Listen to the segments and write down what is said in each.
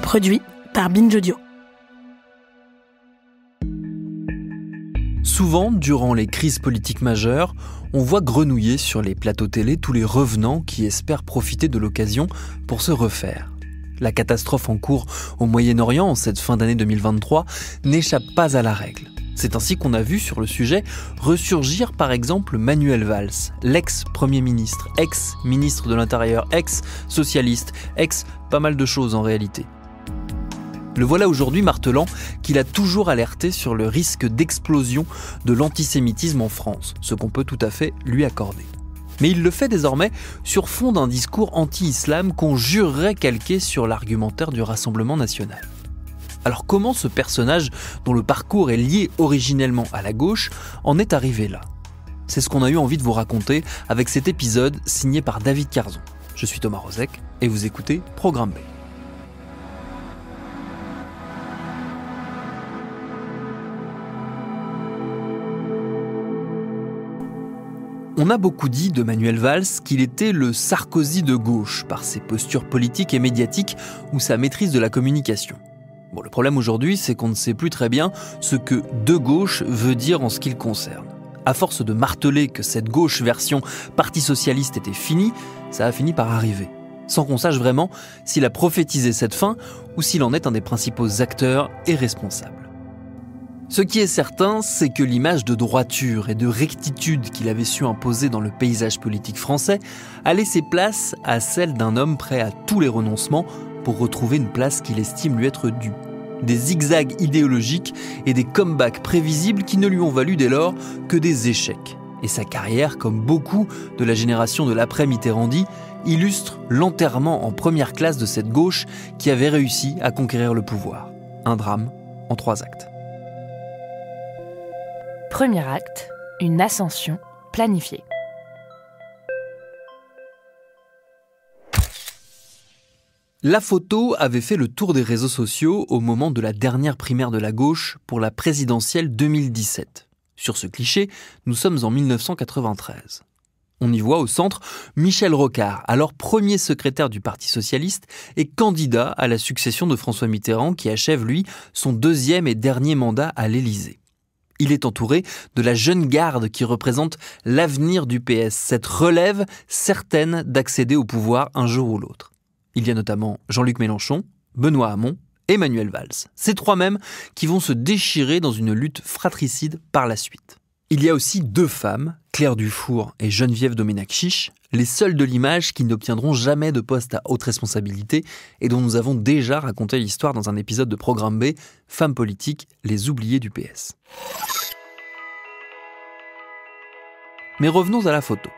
Produit par Binge Audio. Souvent, durant les crises politiques majeures, on voit grenouiller sur les plateaux télé tous les revenants qui espèrent profiter de l'occasion pour se refaire. La catastrophe en cours au Moyen-Orient en cette fin d'année 2023 n'échappe pas à la règle. C'est ainsi qu'on a vu sur le sujet ressurgir par exemple Manuel Valls, l'ex-premier ministre, ex-ministre de l'Intérieur, ex-socialiste, ex-pas mal de choses en réalité. Le voilà aujourd'hui martelant qu'il a toujours alerté sur le risque d'explosion de l'antisémitisme en France, ce qu'on peut tout à fait lui accorder. Mais il le fait désormais sur fond d'un discours anti-islam qu'on jurerait calqué sur l'argumentaire du Rassemblement national. Alors comment ce personnage, dont le parcours est lié originellement à la gauche, en est arrivé là ? C'est ce qu'on a eu envie de vous raconter avec cet épisode signé par David Carzon. Je suis Thomas Rozek et vous écoutez Programme B. On a beaucoup dit de Manuel Valls qu'il était le Sarkozy de gauche, par ses postures politiques et médiatiques ou sa maîtrise de la communication. Bon, le problème aujourd'hui, c'est qu'on ne sait plus très bien ce que « de gauche » veut dire en ce qui le concerne. À force de marteler que cette gauche version Parti socialiste était finie, ça a fini par arriver. Sans qu'on sache vraiment s'il a prophétisé cette fin ou s'il en est un des principaux acteurs et responsables. Ce qui est certain, c'est que l'image de droiture et de rectitude qu'il avait su imposer dans le paysage politique français a laissé place à celle d'un homme prêt à tous les renoncements pour retrouver une place qu'il estime lui être due. Des zigzags idéologiques et des comebacks prévisibles qui ne lui ont valu dès lors que des échecs. Et sa carrière, comme beaucoup de la génération de l'après-Mitterrandi, illustre l'enterrement en première classe de cette gauche qui avait réussi à conquérir le pouvoir. Un drame en 3 actes. Premier acte, une ascension planifiée. La photo avait fait le tour des réseaux sociaux au moment de la dernière primaire de la gauche pour la présidentielle 2017. Sur ce cliché, nous sommes en 1993. On y voit au centre Michel Rocard, alors premier secrétaire du Parti socialiste et candidat à la succession de François Mitterrand qui achève, lui, son 2e et dernier mandat à l'Élysée. Il est entouré de la jeune garde qui représente l'avenir du PS, cette relève certaine d'accéder au pouvoir un jour ou l'autre. Il y a notamment Jean-Luc Mélenchon, Benoît Hamon et Manuel Valls. Ces 3 mêmes qui vont se déchirer dans une lutte fratricide par la suite. Il y a aussi 2 femmes, Claire Dufour et Geneviève Doménac-Chiche, les seules de l'image qui n'obtiendront jamais de poste à haute responsabilité et dont nous avons déjà raconté l'histoire dans un épisode de Programme B, Femmes politiques, les oubliées du PS. Mais revenons à la photo.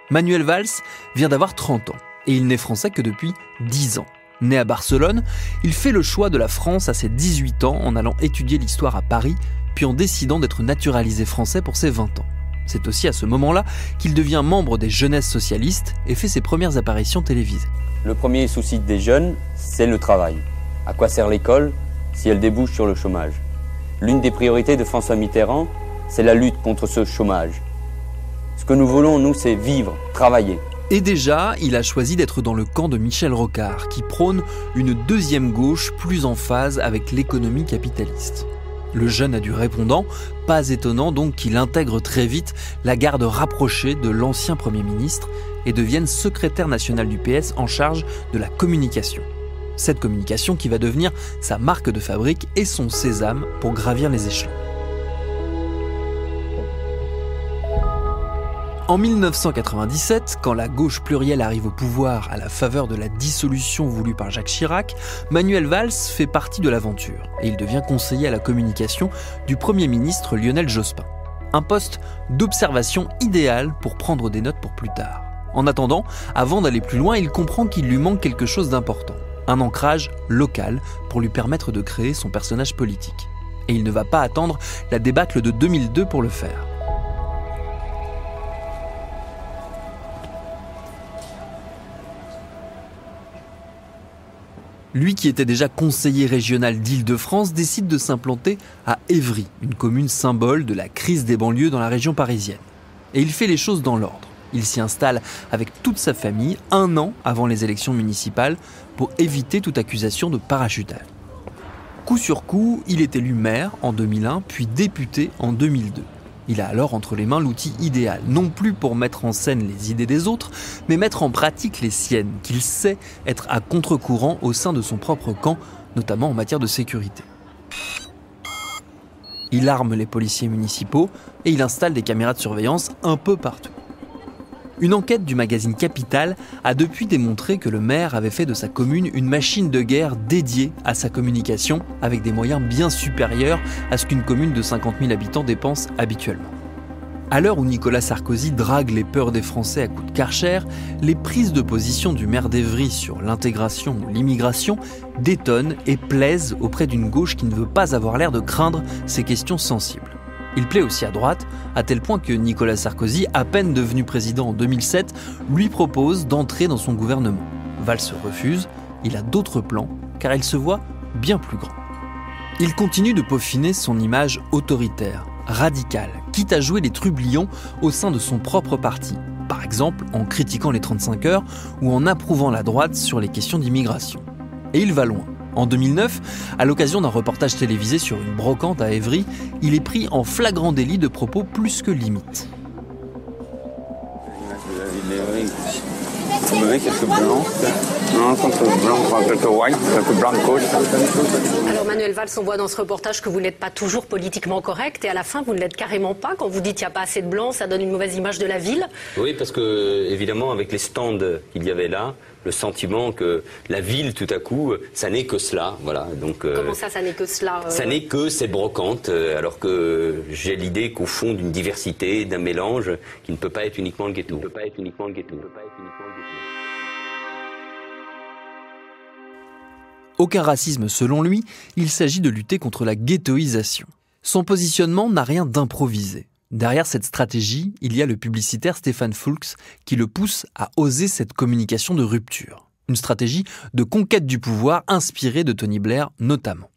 Manuel Valls vient d'avoir 30 ans et il n'est français que depuis 10 ans. Né à Barcelone, il fait le choix de la France à ses 18 ans en allant étudier l'histoire à Paris, puis en décidant d'être naturalisé français pour ses 20 ans. C'est aussi à ce moment-là qu'il devient membre des Jeunesses socialistes et fait ses premières apparitions télévisées. Le premier souci des jeunes, c'est le travail. À quoi sert l'école si elle débouche sur le chômage ? L'une des priorités de François Mitterrand, c'est la lutte contre ce chômage. Ce que nous voulons, nous, c'est vivre, travailler. Et déjà, il a choisi d'être dans le camp de Michel Rocard, qui prône une deuxième gauche plus en phase avec l'économie capitaliste. Le jeune a du répondant, pas étonnant donc qu'il intègre très vite la garde rapprochée de l'ancien Premier ministre et devienne secrétaire national du PS en charge de la communication. Cette communication qui va devenir sa marque de fabrique et son sésame pour gravir les échelons. En 1997, quand la gauche plurielle arrive au pouvoir à la faveur de la dissolution voulue par Jacques Chirac, Manuel Valls fait partie de l'aventure et il devient conseiller à la communication du Premier ministre Lionel Jospin. Un poste d'observation idéal pour prendre des notes pour plus tard. En attendant, avant d'aller plus loin, il comprend qu'il lui manque quelque chose d'important, un ancrage local pour lui permettre de créer son personnage politique. Et il ne va pas attendre la débâcle de 2002 pour le faire. Lui qui était déjà conseiller régional d'Île-de-France décide de s'implanter à Évry, une commune symbole de la crise des banlieues dans la région parisienne. Et il fait les choses dans l'ordre. Il s'y installe avec toute sa famille 1 an avant les élections municipales pour éviter toute accusation de parachutage. Coup sur coup, il est élu maire en 2001 puis député en 2002. Il a alors entre les mains l'outil idéal, non plus pour mettre en scène les idées des autres, mais mettre en pratique les siennes, qu'il sait être à contre-courant au sein de son propre camp, notamment en matière de sécurité. Il arme les policiers municipaux et il installe des caméras de surveillance un peu partout. Une enquête du magazine Capital a depuis démontré que le maire avait fait de sa commune une machine de guerre dédiée à sa communication, avec des moyens bien supérieurs à ce qu'une commune de 50 000 habitants dépense habituellement. À l'heure où Nicolas Sarkozy drague les peurs des Français à coups de Karcher, les prises de position du maire d'Evry sur l'intégration ou l'immigration détonnent et plaisent auprès d'une gauche qui ne veut pas avoir l'air de craindre ces questions sensibles. Il plaît aussi à droite, à tel point que Nicolas Sarkozy, à peine devenu président en 2007, lui propose d'entrer dans son gouvernement. Valls refuse, il a d'autres plans, car il se voit bien plus grand. Il continue de peaufiner son image autoritaire, radicale, quitte à jouer les trublions au sein de son propre parti, par exemple en critiquant les 35 heures ou en approuvant la droite sur les questions d'immigration. Et il va loin. En 2009, à l'occasion d'un reportage télévisé sur une brocante à Évry, il est pris en flagrant délit de propos plus que limites. Vous avez quelques blancs. Non, quelques blancs, quelques white, quelques blancos. Alors Manuel Valls, on voit dans ce reportage que vous n'êtes pas toujours politiquement correct et à la fin vous ne l'êtes carrément pas. Quand vous dites qu'il n'y a pas assez de blancs, ça donne une mauvaise image de la ville. Oui, parce que évidemment avec les stands qu'il y avait là, le sentiment que la ville tout à coup, ça n'est que cela. Voilà. Donc, comment ça n'est que cela Ça n'est que cette brocante, alors que j'ai l'idée qu'au fond d'une diversité, d'un mélange, qui ne peut pas être uniquement le ghetto. Aucun racisme selon lui, il s'agit de lutter contre la ghettoisation. Son positionnement n'a rien d'improvisé. Derrière cette stratégie, il y a le publicitaire Stéphane Foulkes qui le pousse à oser cette communication de rupture. Une stratégie de conquête du pouvoir inspirée de Tony Blair notamment.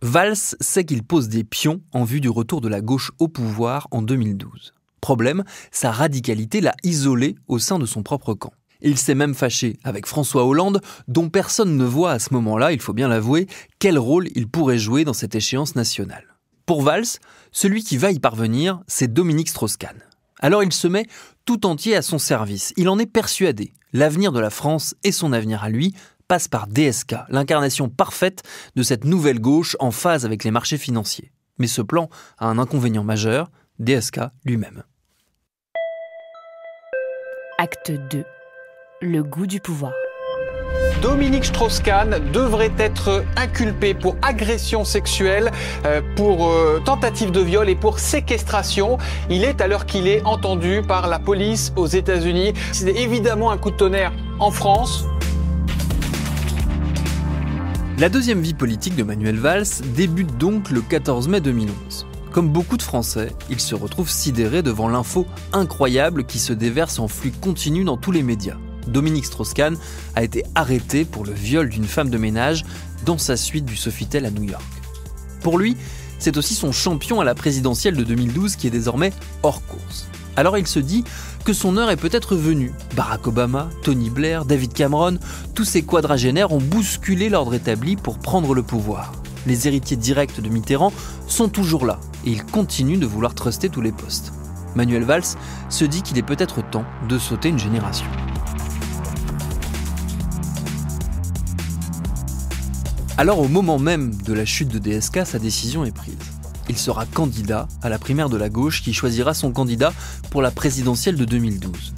Valls sait qu'il pose des pions en vue du retour de la gauche au pouvoir en 2012. Problème, sa radicalité l'a isolé au sein de son propre camp. Et il s'est même fâché avec François Hollande, dont personne ne voit à ce moment-là, il faut bien l'avouer, quel rôle il pourrait jouer dans cette échéance nationale. Pour Valls, celui qui va y parvenir, c'est Dominique Strauss-Kahn. Alors il se met tout entier à son service. Il en est persuadé. L'avenir de la France et son avenir à lui passe par DSK, l'incarnation parfaite de cette nouvelle gauche en phase avec les marchés financiers. Mais ce plan a un inconvénient majeur, DSK lui-même. Acte 2. Le goût du pouvoir. Dominique Strauss-Kahn devrait être inculpé pour agression sexuelle, pour tentative de viol et pour séquestration. Il est, à l'heure qu'il est, entendu par la police aux États-Unis. C'est évidemment un coup de tonnerre en France. La deuxième vie politique de Manuel Valls débute donc le 14 mai 2011. Comme beaucoup de Français, il se retrouve sidéré devant l'info incroyable qui se déverse en flux continu dans tous les médias. Dominique Strauss-Kahn a été arrêté pour le viol d'une femme de ménage dans sa suite du Sofitel à New York. Pour lui, c'est aussi son champion à la présidentielle de 2012 qui est désormais hors course. Alors il se dit que son heure est peut-être venue. Barack Obama, Tony Blair, David Cameron, tous ces quadragénaires ont bousculé l'ordre établi pour prendre le pouvoir. Les héritiers directs de Mitterrand sont toujours là et ils continuent de vouloir truster tous les postes. Manuel Valls se dit qu'il est peut-être temps de sauter une génération. Alors au moment même de la chute de DSK, sa décision est prise. Il sera candidat à la primaire de la gauche qui choisira son candidat pour la présidentielle de 2012.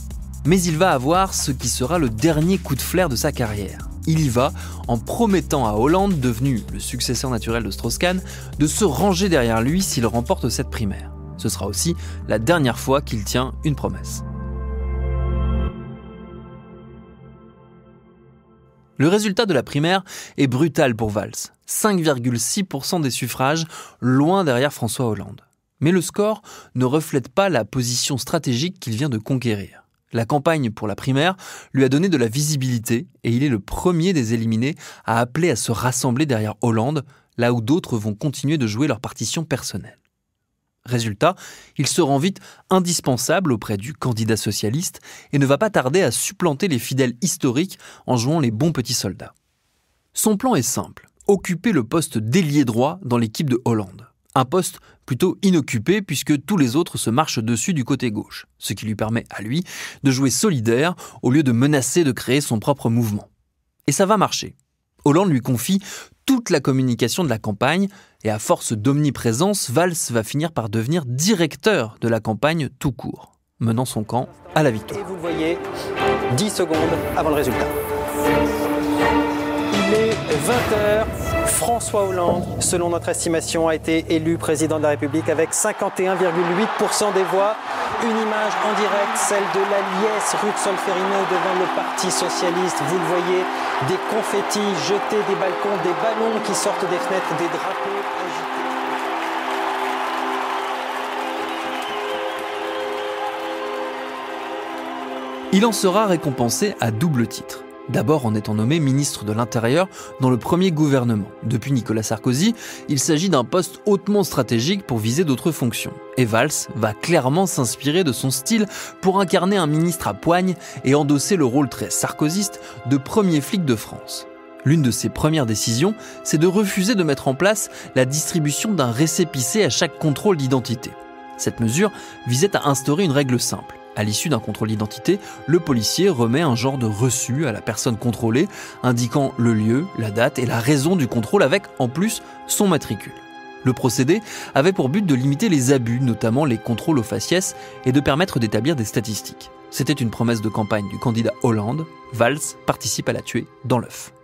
Mais il va avoir ce qui sera le dernier coup de flair de sa carrière. Il y va en promettant à Hollande, devenu le successeur naturel de Strauss-Kahn, de se ranger derrière lui s'il remporte cette primaire. Ce sera aussi la dernière fois qu'il tient une promesse. Le résultat de la primaire est brutal pour Valls. 5,6% des suffrages, loin derrière François Hollande. Mais le score ne reflète pas la position stratégique qu'il vient de conquérir. La campagne pour la primaire lui a donné de la visibilité et il est le premier des éliminés à appeler à se rassembler derrière Hollande, là où d'autres vont continuer de jouer leur partition personnelle. Résultat, il se rend vite indispensable auprès du candidat socialiste et ne va pas tarder à supplanter les fidèles historiques en jouant les bons petits soldats. Son plan est simple, occuper le poste d'ailier droit dans l'équipe de Hollande. Un poste plutôt inoccupé puisque tous les autres se marchent dessus du côté gauche, ce qui lui permet à lui de jouer solidaire au lieu de menacer de créer son propre mouvement. Et ça va marcher. Hollande lui confie toute la communication de la campagne et à force d'omniprésence, Valls va finir par devenir directeur de la campagne tout court, menant son camp à la victoire. Et vous le voyez, 10 secondes avant le résultat. Il est 20h. François Hollande, selon notre estimation, a été élu président de la République avec 51,8% des voix. Une image en direct, celle de la liesse rue de Solferino devant le Parti socialiste. Vous le voyez, des confettis jetés des balcons, des ballons qui sortent des fenêtres, des drapeaux agités. Il en sera récompensé à double titre. D'abord en étant nommé ministre de l'Intérieur dans le premier gouvernement. Depuis Nicolas Sarkozy, il s'agit d'un poste hautement stratégique pour viser d'autres fonctions. Et Valls va clairement s'inspirer de son style pour incarner un ministre à poigne et endosser le rôle très sarkozyste de premier flic de France. L'une de ses premières décisions, c'est de refuser de mettre en place la distribution d'un récépissé à chaque contrôle d'identité. Cette mesure visait à instaurer une règle simple. À l'issue d'un contrôle d'identité, le policier remet un genre de reçu à la personne contrôlée, indiquant le lieu, la date et la raison du contrôle avec, en plus, son matricule. Le procédé avait pour but de limiter les abus, notamment les contrôles au faciès, et de permettre d'établir des statistiques. C'était une promesse de campagne du candidat Hollande. Valls participe à la tuer dans l'œuf.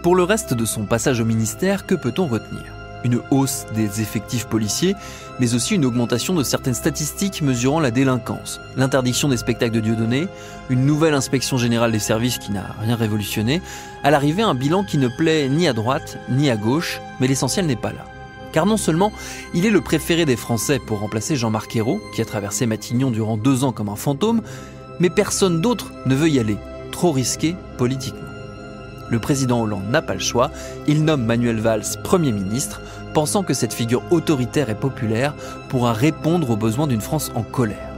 Pour le reste de son passage au ministère, que peut-on retenir ? Une hausse des effectifs policiers, mais aussi une augmentation de certaines statistiques mesurant la délinquance, l'interdiction des spectacles de Dieudonné, une nouvelle inspection générale des services qui n'a rien révolutionné, à l'arrivée un bilan qui ne plaît ni à droite ni à gauche, mais l'essentiel n'est pas là. Car non seulement il est le préféré des Français pour remplacer Jean-Marc Ayrault, qui a traversé Matignon durant 2 ans comme un fantôme, mais personne d'autre ne veut y aller, trop risqué politiquement. Le président Hollande n'a pas le choix, il nomme Manuel Valls Premier ministre, pensant que cette figure autoritaire et populaire pourra répondre aux besoins d'une France en colère.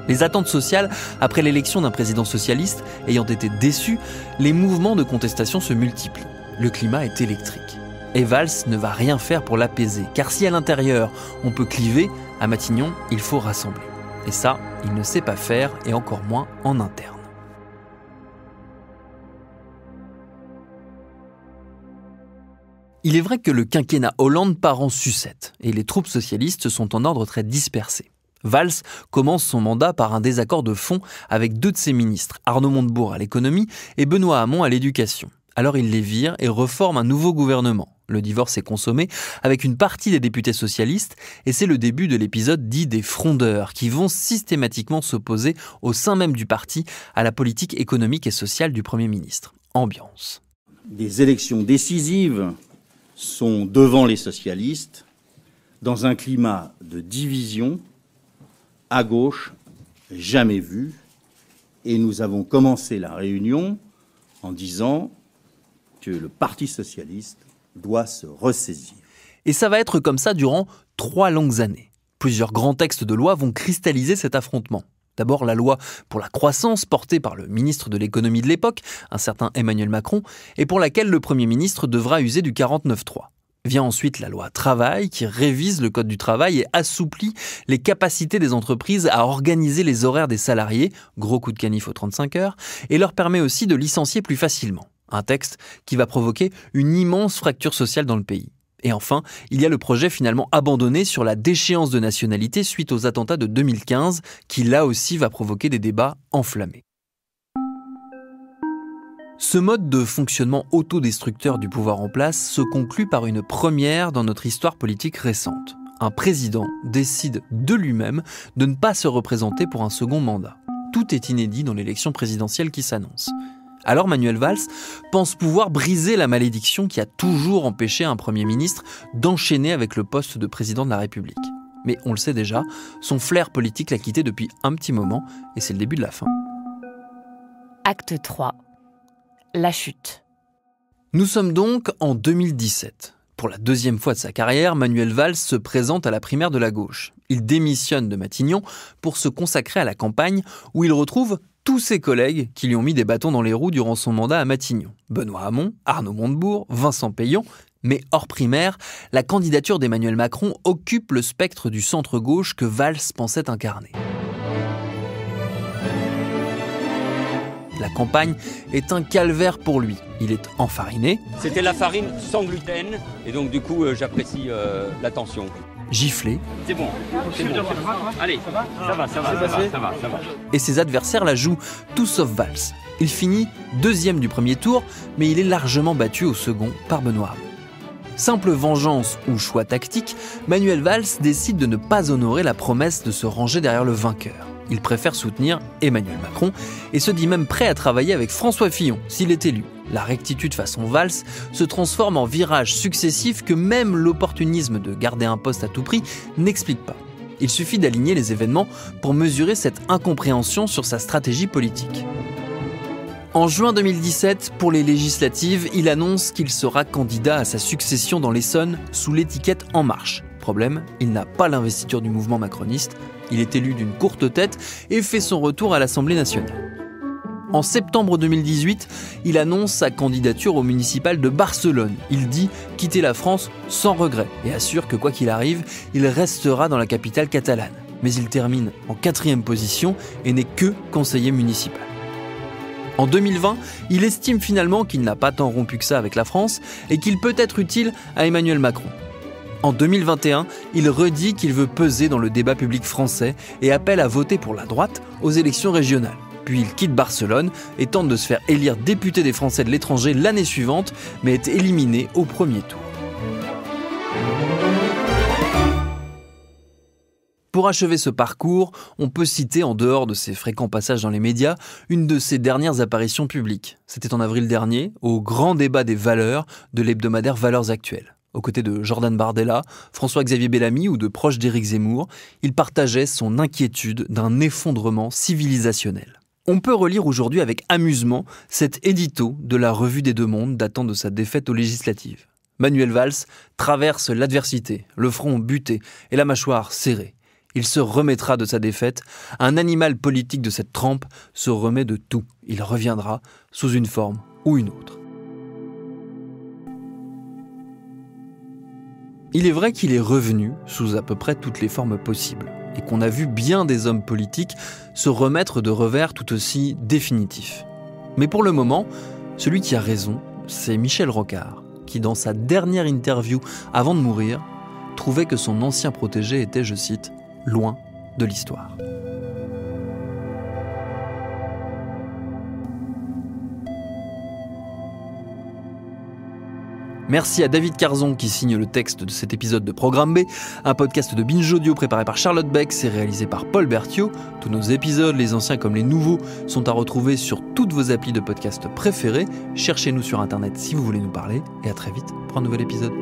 Les attentes sociales, après l'élection d'un président socialiste, ayant été déçues, les mouvements de contestation se multiplient. Le climat est électrique. Et Valls ne va rien faire pour l'apaiser, car si à l'intérieur on peut cliver, à Matignon, il faut rassembler. Et ça, il ne sait pas faire, et encore moins en interne. Il est vrai que le quinquennat Hollande part en sucette et les troupes socialistes sont en ordre très dispersé. Valls commence son mandat par un désaccord de fond avec 2 de ses ministres, Arnaud Montebourg à l'économie et Benoît Hamon à l'éducation. Alors il les vire et reforme un nouveau gouvernement. Le divorce est consommé avec une partie des députés socialistes et c'est le début de l'épisode dit des frondeurs qui vont systématiquement s'opposer au sein même du parti à la politique économique et sociale du Premier ministre. Ambiance. Des élections décisives sont devant les socialistes dans un climat de division à gauche jamais vu. Et nous avons commencé la réunion en disant que le Parti socialiste doit se ressaisir. Et ça va être comme ça durant 3 longues années. Plusieurs grands textes de loi vont cristalliser cet affrontement. D'abord la loi pour la croissance portée par le ministre de l'économie de l'époque, un certain Emmanuel Macron, et pour laquelle le Premier ministre devra user du 49.3. Vient ensuite la loi travail qui révise le code du travail et assouplit les capacités des entreprises à organiser les horaires des salariés, gros coup de canif aux 35 heures, et leur permet aussi de licencier plus facilement. Un texte qui va provoquer une immense fracture sociale dans le pays. Et enfin, il y a le projet finalement abandonné sur la déchéance de nationalité suite aux attentats de 2015, qui là aussi va provoquer des débats enflammés. Ce mode de fonctionnement autodestructeur du pouvoir en place se conclut par une première dans notre histoire politique récente. Un président décide de lui-même de ne pas se représenter pour un second mandat. Tout est inédit dans l'élection présidentielle qui s'annonce. Alors Manuel Valls pense pouvoir briser la malédiction qui a toujours empêché un Premier ministre d'enchaîner avec le poste de président de la République. Mais on le sait déjà, son flair politique l'a quitté depuis un petit moment et c'est le début de la fin. Acte 3. La chute. Nous sommes donc en 2017. Pour la deuxième fois de sa carrière, Manuel Valls se présente à la primaire de la gauche. Il démissionne de Matignon pour se consacrer à la campagne où il retrouve tous ses collègues qui lui ont mis des bâtons dans les roues durant son mandat à Matignon. Benoît Hamon, Arnaud Montebourg, Vincent Peillon. Mais hors primaire, la candidature d'Emmanuel Macron occupe le spectre du centre-gauche que Valls pensait incarner. La campagne est un calvaire pour lui. Il est enfariné. C'était la farine sans gluten, et donc du coup j'apprécie l'attention. Giflé. C'est bon. Allez, ça va. Et ses adversaires la jouent tout sauf Valls. Il finit deuxième du premier tour, mais il est largement battu au second par Benoît Hamon. Simple vengeance ou choix tactique, Manuel Valls décide de ne pas honorer la promesse de se ranger derrière le vainqueur. Il préfère soutenir Emmanuel Macron et se dit même prêt à travailler avec François Fillon s'il est élu. La rectitude façon Valls se transforme en virages successifs que même l'opportunisme de garder un poste à tout prix n'explique pas. Il suffit d'aligner les événements pour mesurer cette incompréhension sur sa stratégie politique. En juin 2017, pour les législatives, il annonce qu'il sera candidat à sa succession dans l'Essonne sous l'étiquette En Marche. Problème, il n'a pas l'investiture du mouvement macroniste. Il est élu d'une courte tête et fait son retour à l'Assemblée nationale. En septembre 2018, il annonce sa candidature au municipal de Barcelone. Il dit quitter la France sans regret et assure que quoi qu'il arrive, il restera dans la capitale catalane. Mais il termine en 4e position et n'est que conseiller municipal. En 2020, il estime finalement qu'il n'a pas tant rompu que ça avec la France et qu'il peut être utile à Emmanuel Macron. En 2021, il redit qu'il veut peser dans le débat public français et appelle à voter pour la droite aux élections régionales. Puis il quitte Barcelone et tente de se faire élire député des Français de l'étranger l'année suivante, mais est éliminé au premier tour. Pour achever ce parcours, on peut citer, en dehors de ses fréquents passages dans les médias, une de ses dernières apparitions publiques. C'était en avril dernier, au grand débat des valeurs de l'hebdomadaire Valeurs Actuelles. Aux côtés de Jordan Bardella, François-Xavier Bellamy ou de proches d'Éric Zemmour, il partageait son inquiétude d'un effondrement civilisationnel. On peut relire aujourd'hui avec amusement cet édito de la Revue des Deux Mondes datant de sa défaite aux législatives. Manuel Valls traverse l'adversité, le front buté et la mâchoire serrée. Il se remettra de sa défaite. Un animal politique de cette trempe se remet de tout. Il reviendra sous une forme ou une autre. Il est vrai qu'il est revenu sous à peu près toutes les formes possibles et qu'on a vu bien des hommes politiques se remettre de revers tout aussi définitifs. Mais pour le moment, celui qui a raison, c'est Michel Rocard, qui dans sa dernière interview avant de mourir, trouvait que son ancien protégé était, je cite, « loin de l'histoire ». Merci à David Carzon qui signe le texte de cet épisode de Programme B, un podcast de Binge Audio préparé par Charlotte Beck et réalisé par Paul Berthiaud. Tous nos épisodes, les anciens comme les nouveaux, sont à retrouver sur toutes vos applis de podcast préférées. Cherchez-nous sur Internet si vous voulez nous parler et à très vite pour un nouvel épisode.